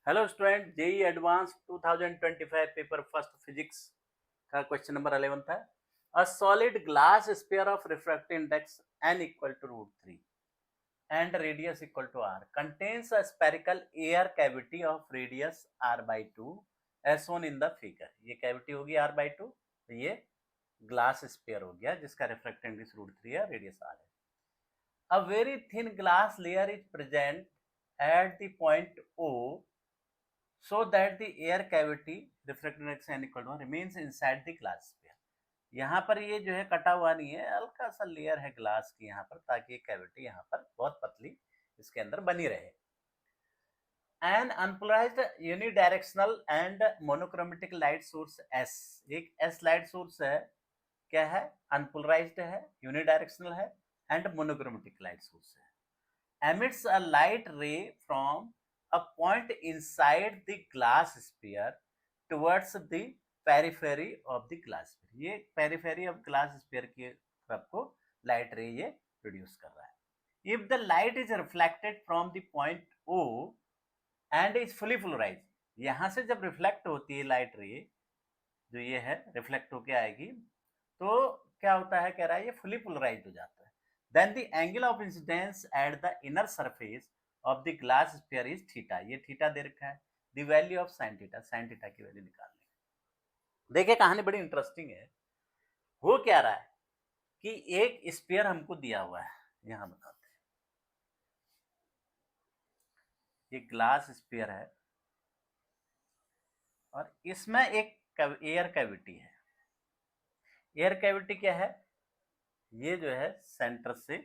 Hello student, JEE advance 2025 paper first physics का question number 11 था। A solid glass sphere of refractive index n equal to √3 and radius equal to r contains a spherical air cavity of radius r/2 as shown in the figure. ये cavity होगी r/2, तो ये glass sphere हो गया जिसका refractive index √3 है, radius r है। A very thin glass layer is present at the point O so that the air cavity refractive index n equal to 1 remains inside the glass sphere। यहाँ पर ये जो है कटा हुआ नहीं है, हल्का सा लेयर है ग्लास की यहाँ पर, ताकि ये कैविटी यहाँ पर बहुत पतली इसके अंदर बनी रहे। An unpolarised unidirectional and monochromatic light source S, एक एस लाइट सोर्स है, क्या है, अनपोलराइज्ड है, यूनिडायरेक्शनल है एंड मोनोक्रोमेटिक लाइट सोर्स है। emits a light ray from a point inside the glass sphere towards the periphery of the glass sphere। ये periphery of glass sphere की तरफ को light ray ये produce कर रहा है। If the light is reflected from the point O and is fully polarized, यहाँ से जब reflect होती है light ray, जो ये है reflect होके आएगी, तो क्या होता है, कह रहा है ये fully polarized हो जाता है। Then the angle of incidence at the inner surface of the glass sphere is theta। ये थीटा दे रखा है। The value of sin theta, sin theta की वैल्यू निकालनी। देखिए कहानी बड़ी इंटरेस्टिंग है। हो क्या रहा है कि एक स्फीयर हमको दिया हुआ है, यहां बताते हैं। ये ग्लास स्फीयर है और इसमें एक एयर कैविटी है। एयर कैविटी क्या है, ये जो है सेंटर से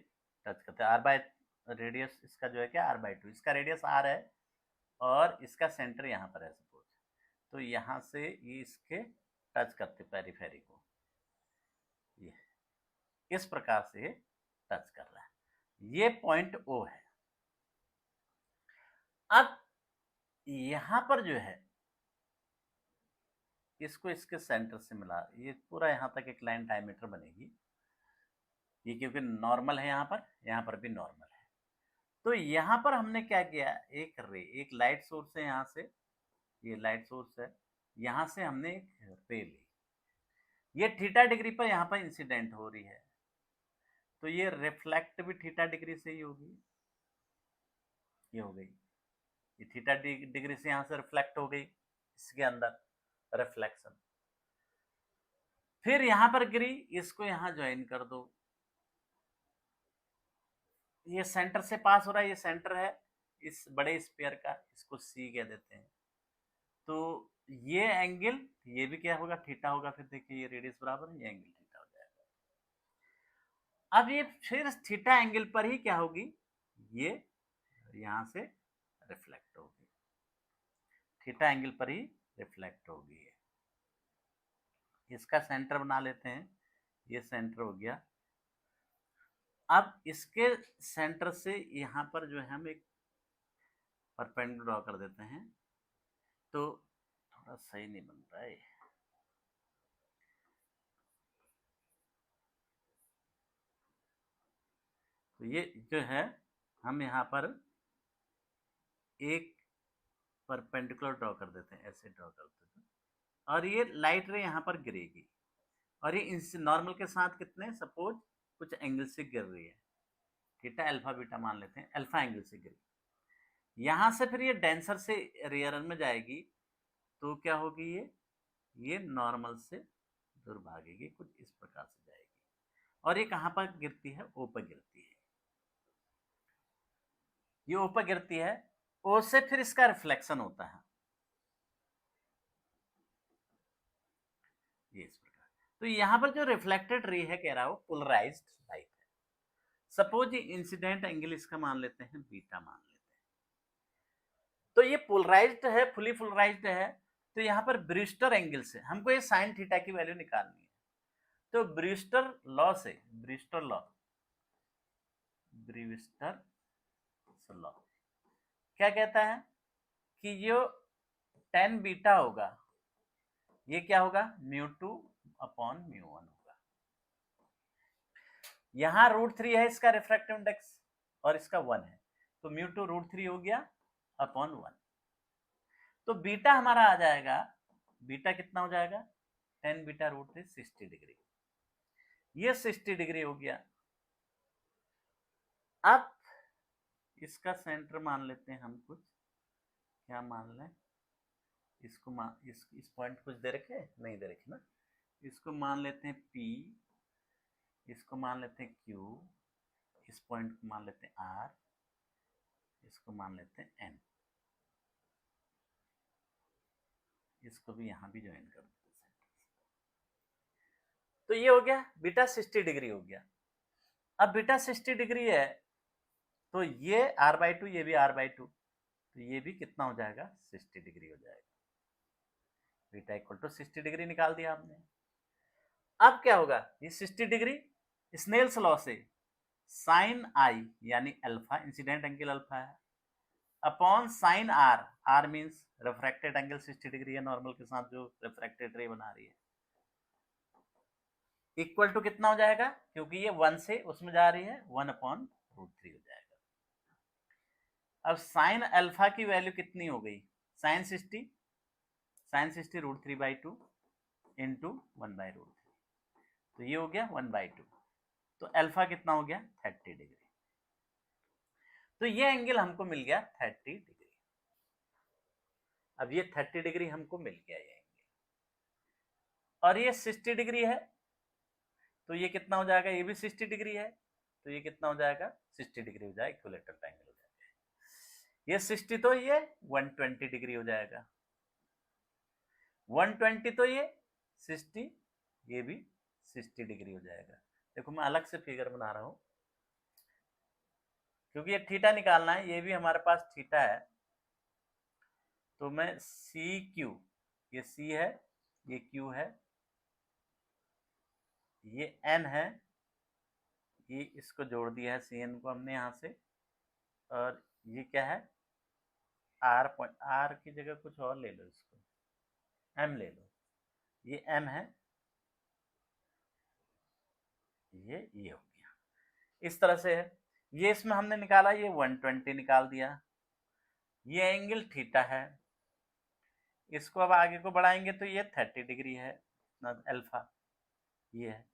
टच करते हैं। रेडियस इसका जो है क्या, r/2, इसका रेडियस r है और इसका सेंटर यहाँ पर है सपोज, तो यहाँ से ये इसके टच करते पेरिफेरी को, ये इस प्रकार से टच कर रहा है। ये पॉइंट O है। अब यहाँ पर जो है इसको इसके सेंटर से मिला, ये पूरा यहाँ तक एक लाइन डायमीटर बनेगी। ये क्योंकि नॉर्मल है, यहाँ पर भी नॉर्मल है। तो यहाँ पर हमने क्या किया, एक रे, एक लाइट सोर्स है, यहाँ से ये लाइट सोर्स है, यहाँ से हमने एक रे ली, ये थीटा डिग्री पर यहाँ पर इंसिडेंट हो रही है, तो ये रिफ्लेक्ट भी थीटा डिग्री से ही होगी। ये हो गई, ये थीटा डिग्री से यहाँ से रिफ्लेक्ट हो गई, इसके अंदर रिफ्लेक्शन। फिर यहाँ पर गिरी, इसको यहाँ ज्वाइन कर दो, ये सेंटर से पास हो रहा है, ये सेंटर है इस बड़े स्फीयर का, इसको सी कह देते हैं। तो ये एंगल, ये भी क्या होगा, थीटा होगा। फिर देखिए ये रेडियस बराबर है, ये एंगल थीटा हो जाएगा। अब ये फिर थीटा एंगल पर ही क्या होगी, ये यहां से रिफ्लेक्ट होगी, थीटा एंगल पर ही रिफ्लेक्ट होगी। इसका सेंटर बना लेते हैं, ये सेंटर हो गया। अब इसके सेंटर से यहां पर जो है हम एक परपेंडिकुलर ड्रॉ कर देते हैं, तो थोड़ा सही नहीं बन रहा है। तो ये जो है हम यहाँ पर एक परपेंडिकुलर ड्रॉ कर देते हैं, ऐसे ड्रॉ कर देते हैं, और ये लाइट रे यहाँ पर गिरेगी, और ये नॉर्मल के साथ कितने, सपोज कुछ एंगल से गिर रही है, थीटा अल्फा बीटा मान लेते हैं, अल्फा एंगल से गिर, यहाँ से फिर ये डेंसर से रेयर में जाएगी, तो क्या होगी, ये नॉर्मल से दूर भागेगी, कुछ इस प्रकार से जाएगी, और ये कहाँ पर गिरती है, ओ पर गिरती है, ये ओ पर गिरती है, ओ से फिर इसका रिफ्लेक्शन होता है, ये इस प्रकार। तो यहाँ पर जो रिफ्लेक्टेड रे है, कह रहा हो पोलराइज्ड लाइट है। सपोज ये इंसिडेंट एंगल इसका मान लेते हैं, बीटा मान लेते हैं, तो ये पोलराइज्ड है, फुली पोलराइज्ड है, तो यहाँ पर ब्रिस्टर एंगल से हमको ये साइन थीटा की वैल्यू निकालनी है। तो ब्रिस्टर लॉ से, ब्रिस्टर लॉ क्या कहता है कि जो टेन बीटा होगा, ये क्या होगा, μ2 अपॉन μ1 होगा। यहाँ √3 है इसका रिफ्रैक्टिव इंडेक्स और इसका 1 है, तो μ2 √3 हो गया अपॉन 1। तो बीटा हमारा आ जाएगा, बीटा कितना हो जाएगा, 10 बीटा रूट 3 60 डिग्री। ये 60 डिग्री हो गया। अब इसका सेंटर मान लेते हैं हम कुछ, क्या मान लें, इसको मान इस पॉइंट कुछ दे रखे, नहीं दे रखे ना, इसको मान लेते हैं P, इसको मान लेते हैं Q, इस पॉइंट को मान लेते हैं R, इसको मान लेते हैं N, इसको भी यहां भी ज्वाइन कर देते हैं। तो ये हो गया बीटा 60 डिग्री हो गया। अब बीटा 60 डिग्री है तो ये r/2, ये भी r/2, तो ये भी कितना हो जाएगा, 60 डिग्री हो जाएगा। बीटा इक्वल टू 60 डिग्री निकाल दिया आपने। अब क्या होगा, ये 60 डिग्री स्नेल्स लॉ से साइन आई यानी अल्फा, इंसिडेंट एंगल अल्फा है, upon sine R, R means refracted angle 60 degree है नॉर्मल के साथ जो रिफ्रैक्टेड रे बना रही है, इक्वल टू कितना हो जाएगा, क्योंकि ये 1 से उसमें जा रही है, 1/√3 हो जाएगा। अब साइन अल्फा की वैल्यू कितनी हो गई, साइन 60 √3/2 इंटू 1/√3, तो ये हो गया 1/2, तो अल्फा कितना हो गया, 30 डिग्री। तो ये एंगल हमको मिल गया 30 डिग्री। अब ये 30 डिग्री हमको मिल गया ये एंगल, और ये 60 डिग्री है, तो ये कितना हो जाएगा, ये भी 60 डिग्री है, तो ये कितना हो जाएगा, 60 डिग्री हो जाएगा, इक्विलेटरल ट्रायंगल हो जाएगा। ये 60 तो ये 120 डिग्री हो जाएगा, 120 तो ये 60, ये भी 60 डिग्री हो जाएगा। देखो मैं अलग से फिगर बना रहा हूं क्योंकि ये थीटा निकालना है, ये भी हमारे पास थीटा है, तो मैं सी क्यू, ये सी है, ये क्यू है, ये एन है, ये इसको जोड़ दिया है सी एन को हमने यहां से, और ये क्या है, आर पॉइंट, आर की जगह कुछ और ले लो, इसको एम ले लो, ये एम है, ये हो गया, इस तरह से है। ये इसमें हमने निकाला, ये 120 निकाल दिया, ये एंगल थीटा है, इसको अब आगे को बढ़ाएंगे तो ये 30 डिग्री है अल्फा, ये है,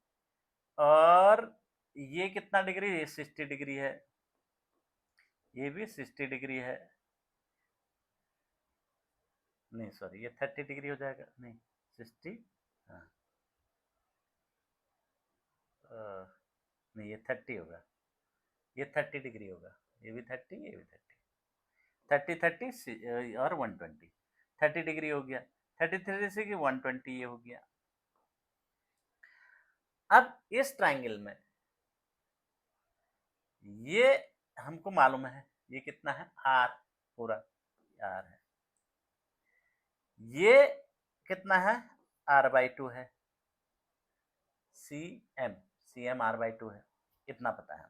और ये कितना डिग्री, ये 60 डिग्री है, ये भी 60 डिग्री है, नहीं सॉरी ये 30 डिग्री हो जाएगा, नहीं 60, हाँ नहीं ये 30 होगा, ये 30 डिग्री होगा, ये भी 30, ये भी 30, 30 और 120, 30 डिग्री हो गया, 33 से 120 ये हो गया। अब इस ट्रायंगल में ये हमको मालूम है, ये कितना है, आर, पूरा आर है, ये कितना है, r/2 है, सी एम r/2 है, इतना पता है।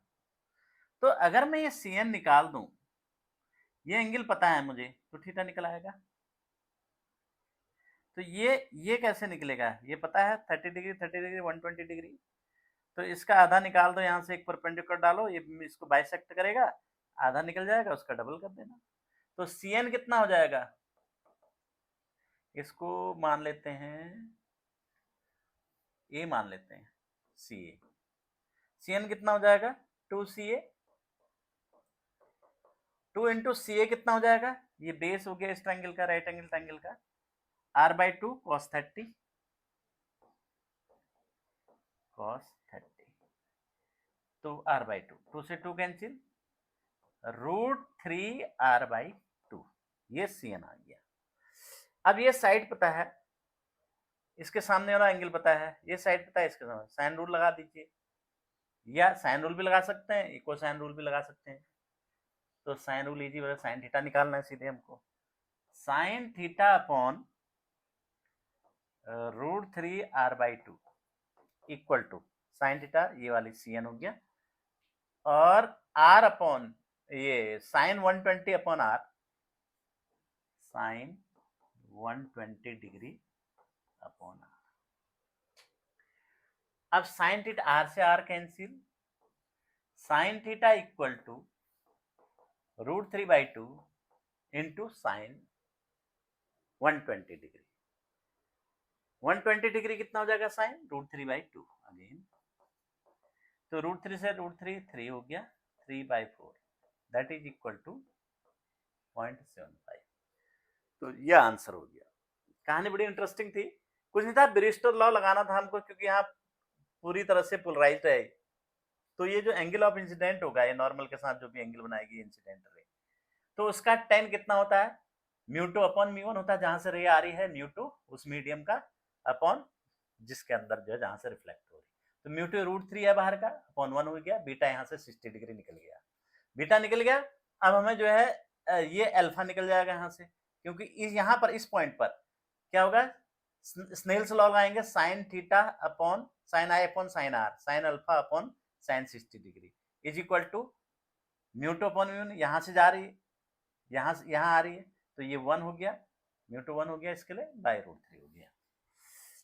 तो अगर मैं ये सी एन निकाल दूं, ये एंगल पता है मुझे, तो थीटा निकल आएगा। तो ये कैसे निकलेगा, ये पता है 30 डिग्री 120 डिग्री, तो इसका आधा निकाल दो, यहाँ से एक परपेंडिकुलर डालो, ये इसको बाइसेक्ट करेगा, आधा निकल जाएगा, उसका डबल कर देना, तो सी एन कितना हो जाएगा, इसको मान लेते हैं ए, मान लेते हैं सी ए, सी एन कितना हो जाएगा, 2CA, 2 इंटू सी ए कितना हो जाएगा, ये बेस हो गया इस ट्रायंगल का, राइट एंगल ट्रायंगल का, r/2 cos 30, तो r/2, 2 से 2 कैंसिल, √3r/2, ये सी एन आ गया। अब ये साइड पता है, इसके सामने वाला एंगल पता है, ये साइड पता है, इसके सामने साइन रूल लगा दीजिए, या साइन रूल भी लगा सकते हैं, इक्वल साइन रूल भी लगा सकते हैं, तो साइन रूल इजी बता, साइन थीटा निकालना है सीधे हमको, sine theta upon √3r/2 equal to sine theta, ये वाली सी एन हो गया, और r अपॉन ये sine 120 upon r, sine 120 degree upon r। अब साइन थीटा, r से r cancel, sine theta equal to √3/2 into sine 120 degree. 120 degree कितना हो जाएगा साइन, √3/2 अगेन। तो √3 से √3 3 हो गया, 3/4 दैट इज इक्वल टू 0.75। तो ये आंसर हो गया। कहानी बड़ी इंटरेस्टिंग थी, कुछ नहीं था, ब्रिस्टर लॉ लगाना था हमको, क्योंकि यहाँ पूरी तरह से पोलराइज्ड है। तो ये जो एंगल ऑफ इंसिडेंट होगा, ये नॉर्मल के साथ जो भी एंगल बनाएगी इंसिडेंट रे, तो उसका tan कितना होता है, μ2 अपॉन μ1 होता है, जहां से रे आ रही है μ2 उस मीडियम का अपॉन जिसके अंदर जो है जहां से रिफ्लेक्ट हो रही है। तो μ2 √3 है बाहर का, अपॉन 1 हो गया, बीटा यहाँ से 60 डिग्री निकल गया, बीटा निकल गया। अब हमें जो है ये अल्फा निकल जाएगा यहाँ से, क्योंकि इस यहाँ पर इस पॉइंट पर क्या होगा, स्नेल्स लॉ लगाएंगे, sine theta upon sine I upon sine R, sine alpha upon sine 60 degree is equal to μ2 upon μ1, यहाँ से जा रही है, यहाँ आ रही है, तो ये 1 हो गया, μ2 1 हो गया इसके लिए, बाय √3 हो गया।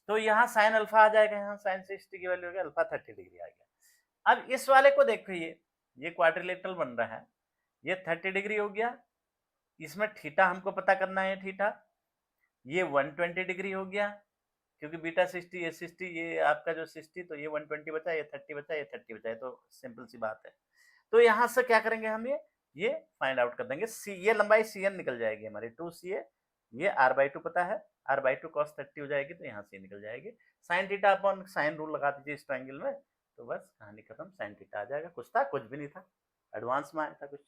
तो यहाँ साइन अल्फा आ जाएगा, यहाँ साइन 60 की वैल्यू हो गया, अल्फा 30 डिग्री आ गया। अब इस वाले को देखो, ये क्वाड्रिलेटरल बन रहा है, ये 30 डिग्री हो गया, इसमें थीटा हमको पता करना है, थीटा ये 120 डिग्री हो गया, क्योंकि बीटा 60 ये 60, ये आपका जो 60, तो ये 120 बचा, ये 30 बचा, ये 30 बचा, तो सिंपल सी बात है। तो यहाँ से क्या करेंगे हम, ये फाइंड आउट कर देंगे, ये लंबाई CN निकल जाएगी हमारी 2CA, ये r/2 पता है, r/2 cos 30 हो जाएगी, तो यहाँ से निकल जाएगी, sign theta upon sine rule लगा दीजिए इस ट्रायंगल में, तो बस कहानी खत्म, साइन थीटा आ जाएगा। कुछ था, कुछ भी नहीं था, एडवांस में आया था कुछ।